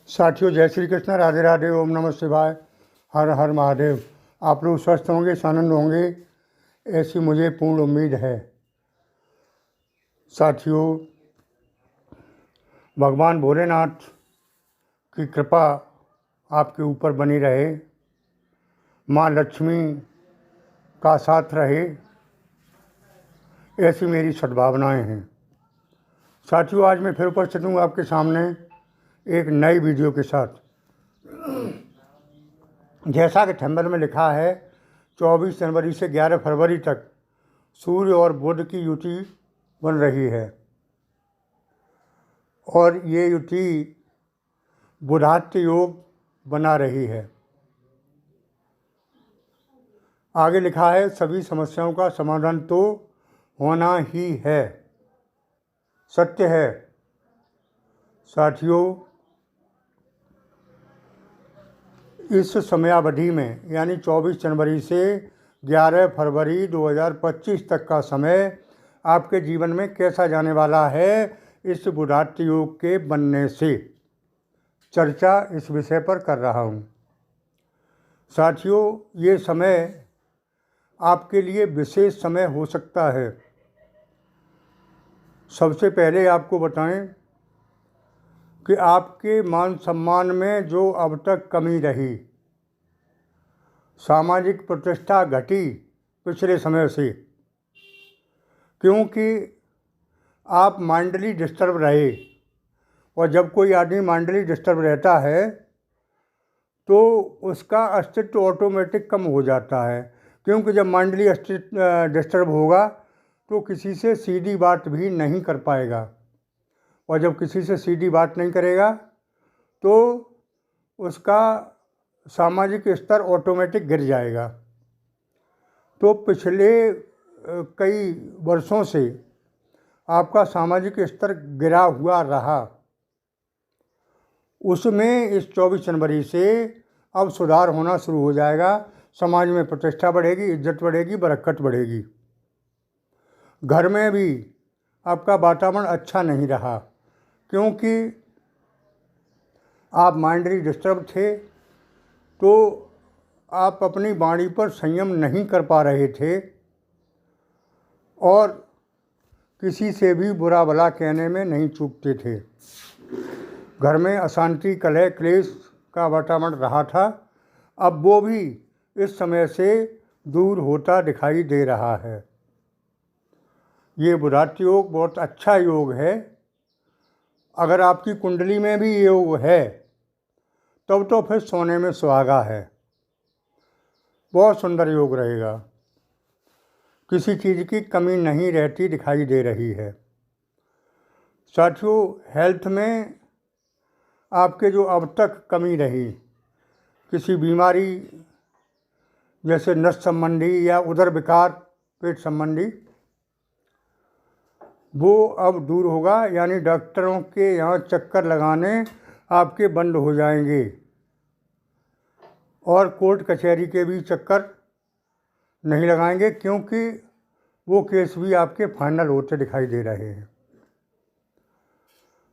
साथियों, जय श्री कृष्ण, राधे राधे, ओम नमः शिवाय, हर हर महादेव। आप लोग स्वस्थ होंगे, आनंद होंगे, ऐसी मुझे पूर्ण उम्मीद है। साथियों, भगवान भोलेनाथ की कृपा आपके ऊपर बनी रहे, माँ लक्ष्मी का साथ रहे, ऐसी मेरी सद्भावनाएं हैं। साथियों, आज मैं फिर उपस्थित हूँ आपके सामने एक नई वीडियो के साथ। जैसा कि थंबनेल में लिखा है, 24 जनवरी से 11 फरवरी तक सूर्य और बुध की युति बन रही है और ये युति बुधात्य योग बना रही है। आगे लिखा है, सभी समस्याओं का समाधान तो होना ही है। सत्य है। साथियों, इस समयावधि में यानी 24 जनवरी से 11 फरवरी 2025 तक का समय आपके जीवन में कैसा जाने वाला है, इस बुधात्य योग के बनने से चर्चा इस विषय पर कर रहा हूँ। साथियों, ये समय आपके लिए विशेष समय हो सकता है। सबसे पहले आपको बताएं कि आपके मान सम्मान में जो अब तक कमी रही, सामाजिक प्रतिष्ठा घटी पिछले समय से, क्योंकि आप माइंडली डिस्टर्ब रहे। और जब कोई आदमी माइंडली डिस्टर्ब रहता है तो उसका अस्तित्व ऑटोमेटिक कम हो जाता है, क्योंकि जब माइंडली डिस्टर्ब होगा तो किसी से सीधी बात भी नहीं कर पाएगा, और जब किसी से सीधी बात नहीं करेगा तो उसका सामाजिक स्तर ऑटोमेटिक गिर जाएगा। तो पिछले कई वर्षों से आपका सामाजिक स्तर गिरा हुआ रहा, उसमें इस 24 जनवरी से अब सुधार होना शुरू हो जाएगा। समाज में प्रतिष्ठा बढ़ेगी, इज्जत बढ़ेगी, बरकत बढ़ेगी। घर में भी आपका वातावरण अच्छा नहीं रहा, क्योंकि आप माइंडली डिस्टर्ब थे, तो आप अपनी वाणी पर संयम नहीं कर पा रहे थे और किसी से भी बुरा भला कहने में नहीं चूकते थे। घर में अशांति, कलह, क्लेश का वातावरण रहा था। अब वो भी इस समय से दूर होता दिखाई दे रहा है। ये बुधात्य योग बहुत अच्छा योग है। अगर आपकी कुंडली में भी ये योग है तब तो फिर सोने में सुहागा है। बहुत सुंदर योग रहेगा, किसी चीज़ की कमी नहीं रहती दिखाई दे रही है। साथियों, हेल्थ में आपके जो अब तक कमी रही, किसी बीमारी जैसे नस संबंधी या उदर विकार, पेट संबंधी, वो अब दूर होगा। यानी डॉक्टरों के यहाँ चक्कर लगाने आपके बंद हो जाएंगे और कोर्ट कचहरी के भी चक्कर नहीं लगाएंगे, क्योंकि वो केस भी आपके फाइनल होते दिखाई दे रहे हैं।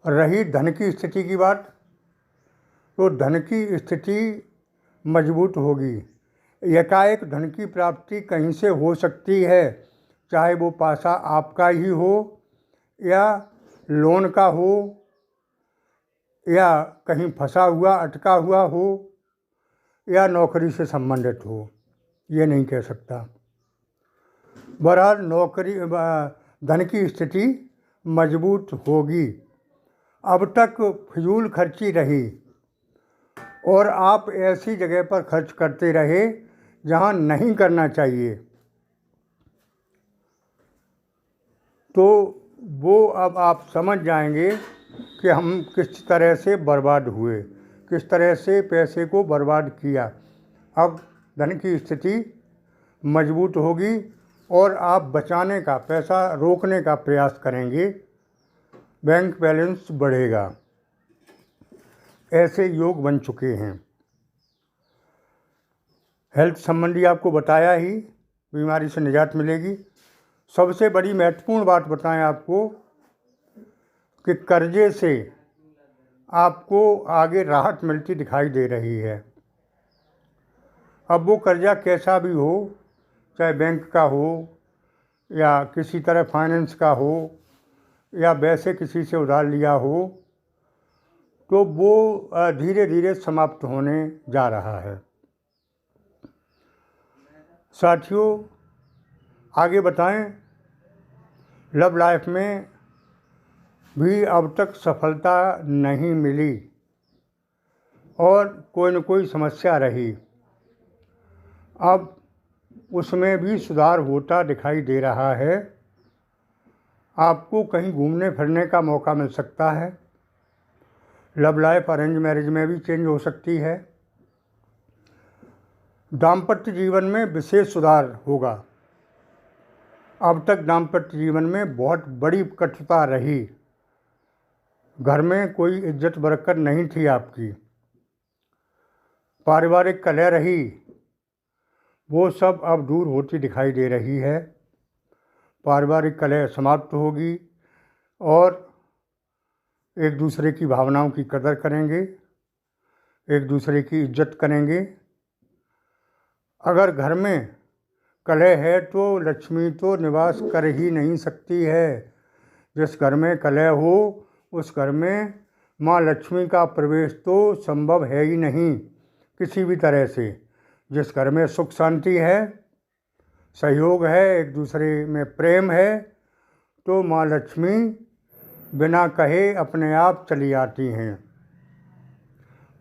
रही धन की स्थिति की बात, तो धन की स्थिति मजबूत होगी। एकाएक धन की प्राप्ति कहीं से हो सकती है, चाहे वो पासा आपका ही हो या लोन का हो या कहीं फंसा हुआ अटका हुआ हो या नौकरी से संबंधित हो, ये नहीं कह सकता। बहरहाल नौकरी धन की स्थिति मजबूत होगी। अब तक फिजूल खर्ची रही और आप ऐसी जगह पर खर्च करते रहे जहां नहीं करना चाहिए, तो वो अब आप समझ जाएंगे कि हम किस तरह से बर्बाद हुए, किस तरह से पैसे को बर्बाद किया। अब धन की स्थिति मजबूत होगी और आप बचाने का, पैसा रोकने का प्रयास करेंगे, बैंक बैलेंस बढ़ेगा। ऐसे योग बन चुके हैं। हेल्थ संबंधी आपको बताया ही, बीमारी से निजात मिलेगी। सबसे बड़ी महत्वपूर्ण बात बताएं आपको कि कर्जे से आपको आगे राहत मिलती दिखाई दे रही है। अब वो कर्जा कैसा भी हो, चाहे बैंक का हो या किसी तरह फाइनेंस का हो या वैसे किसी से उधार लिया हो, तो वो धीरे धीरे समाप्त होने जा रहा है। साथियों, आगे बताएं, लव लाइफ में भी अब तक सफलता नहीं मिली और कोई न कोई समस्या रही। अब उसमें भी सुधार होता दिखाई दे रहा है। आपको कहीं घूमने फिरने का मौका मिल सकता है। लव लाइफ अरेंज मैरिज में भी चेंज हो सकती है। दाम्पत्य जीवन में विशेष सुधार होगा। अब तक दाम्पत्य जीवन में बहुत बड़ी कटुता रही। घर में कोई इज्जत बरकत नहीं थी आपकी। पारिवारिक कलह रही, वो सब अब दूर होती दिखाई दे रही है। पारिवारिक कलह समाप्त होगी और एक दूसरे की भावनाओं की कदर करेंगे, एक दूसरे की इज्जत करेंगे। अगर घर में कलह है तो लक्ष्मी तो निवास कर ही नहीं सकती है। जिस घर में कलह हो उस घर में माँ लक्ष्मी का प्रवेश तो संभव है ही नहीं किसी भी तरह से। जिस घर में सुख शांति है, सहयोग है, एक दूसरे में प्रेम है, तो माँ लक्ष्मी बिना कहे अपने आप चली आती हैं।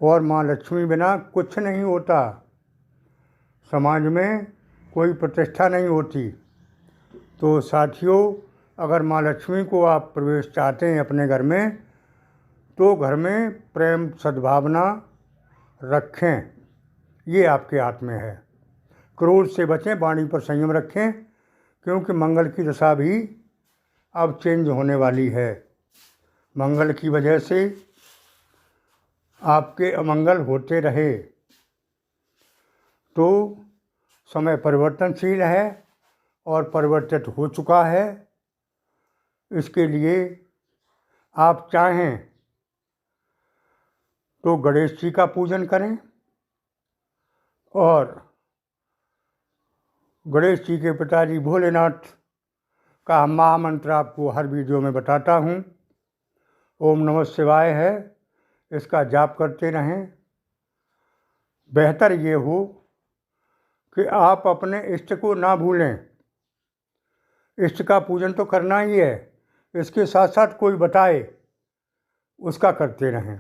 और माँ लक्ष्मी बिना कुछ नहीं होता। समाज में कोई प्रतिष्ठा नहीं होती। तो साथियों, अगर माँ लक्ष्मी को आप प्रवेश चाहते हैं अपने घर में, तो घर में प्रेम सद्भावना रखें। ये आपके हाथ में है। क्रोध से बचें, वाणी पर संयम रखें, क्योंकि मंगल की दशा भी अब चेंज होने वाली है। मंगल की वजह से आपके अमंगल होते रहे तो समय परिवर्तनशील है और परिवर्तित हो चुका है। इसके लिए आप चाहें तो गणेश जी का पूजन करें और गणेश जी के पिताजी भोलेनाथ का महामंत्र आपको हर वीडियो में बताता हूँ। ओम नमः शिवाय है, इसका जाप करते रहें। बेहतर ये हो कि आप अपने इष्ट को ना भूलें। इष्ट का पूजन तो करना ही है, इसके साथ साथ कोई बताए उसका करते रहें।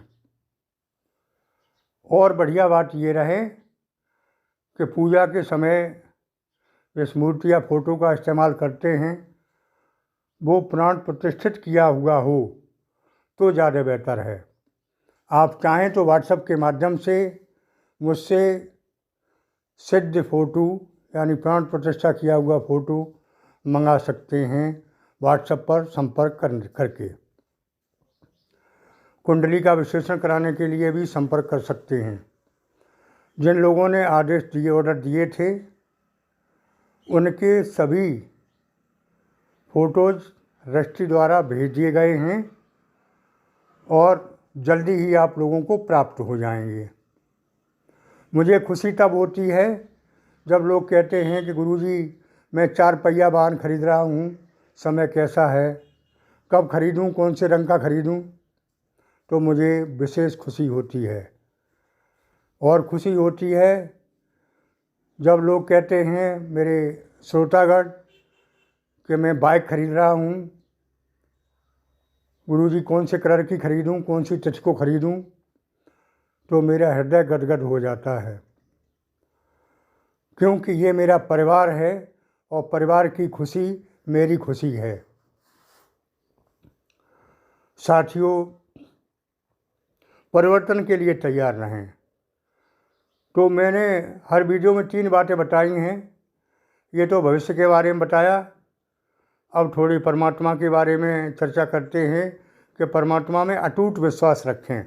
और बढ़िया बात ये रहे कि पूजा के समय जिस मूर्ति या फोटो का इस्तेमाल करते हैं वो प्राण प्रतिष्ठित किया हुआ हो तो ज़्यादा बेहतर है। आप चाहें तो व्हाट्सएप के माध्यम से मुझसे सिद्ध फ़ोटो यानी प्राण प्रतिष्ठा किया हुआ फ़ोटो मंगा सकते हैं व्हाट्सएप पर संपर्क करके। कुंडली का विश्लेषण कराने के लिए भी संपर्क कर सकते हैं। जिन लोगों ने आदेश दिए, ऑर्डर दिए थे, उनके सभी फ़ोटोज़ रजिस्ट्री द्वारा भेज दिए गए हैं और जल्दी ही आप लोगों को प्राप्त हो जाएंगे। मुझे खुशी तब होती है जब लोग कहते हैं कि गुरुजी मैं 4 पहिया वाहन खरीद रहा हूँ, समय कैसा है, कब खरीदूँ, कौन से रंग का खरीदूँ, तो मुझे विशेष खुशी होती है। और खुशी होती है जब लोग कहते हैं मेरे श्रोतागण कि मैं बाइक खरीद रहा हूँ, गुरुजी कौन से कलर की खरीदूँ, कौन सी तिथि को खरीदूँ, तो मेरा हृदय गदगद हो जाता है। क्योंकि ये मेरा परिवार है और परिवार की खुशी मेरी खुशी है। साथियों, परिवर्तन के लिए तैयार रहें। तो मैंने हर वीडियो में 3 बातें बताई हैं। ये तो भविष्य के बारे में बताया। अब थोड़ी परमात्मा के बारे में चर्चा करते हैं कि परमात्मा में अटूट विश्वास रखें।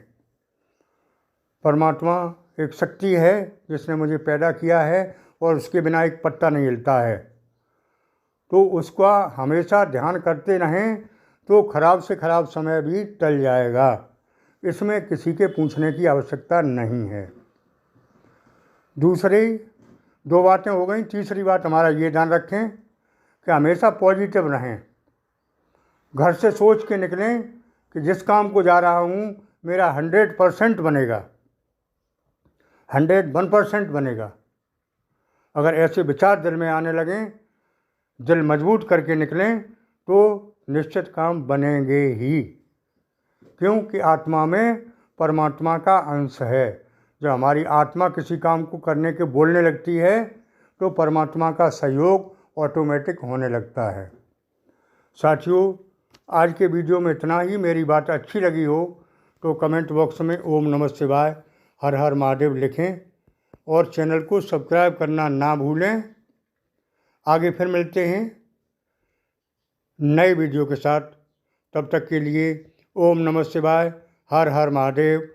परमात्मा एक शक्ति है जिसने मुझे पैदा किया है और उसके बिना एक पत्ता नहीं हिलता है। तो उसका हमेशा ध्यान करते रहें तो खराब से खराब समय भी टल जाएगा। इसमें किसी के पूछने की आवश्यकता नहीं है। दूसरी 2 बातें हो गई। तीसरी बात हमारा ये ध्यान रखें कि हमेशा पॉजिटिव रहें। घर से सोच के निकलें कि जिस काम को जा रहा हूँ मेरा 100% बनेगा, 101% बनेगा। अगर ऐसे विचार दिल में आने लगें, दिल मजबूत करके निकलें, तो निश्चित काम बनेंगे ही, क्योंकि आत्मा में परमात्मा का अंश है। जब हमारी आत्मा किसी काम को करने के बोलने लगती है तो परमात्मा का सहयोग ऑटोमेटिक होने लगता है। साथियों, आज के वीडियो में इतना ही। मेरी बात अच्छी लगी हो तो कमेंट बॉक्स में ओम नमः शिवाय हर हर महादेव लिखें और चैनल को सब्सक्राइब करना ना भूलें। आगे फिर मिलते हैं नए वीडियो के साथ। तब तक के लिए ओम नमः शिवाय हर हर महादेव।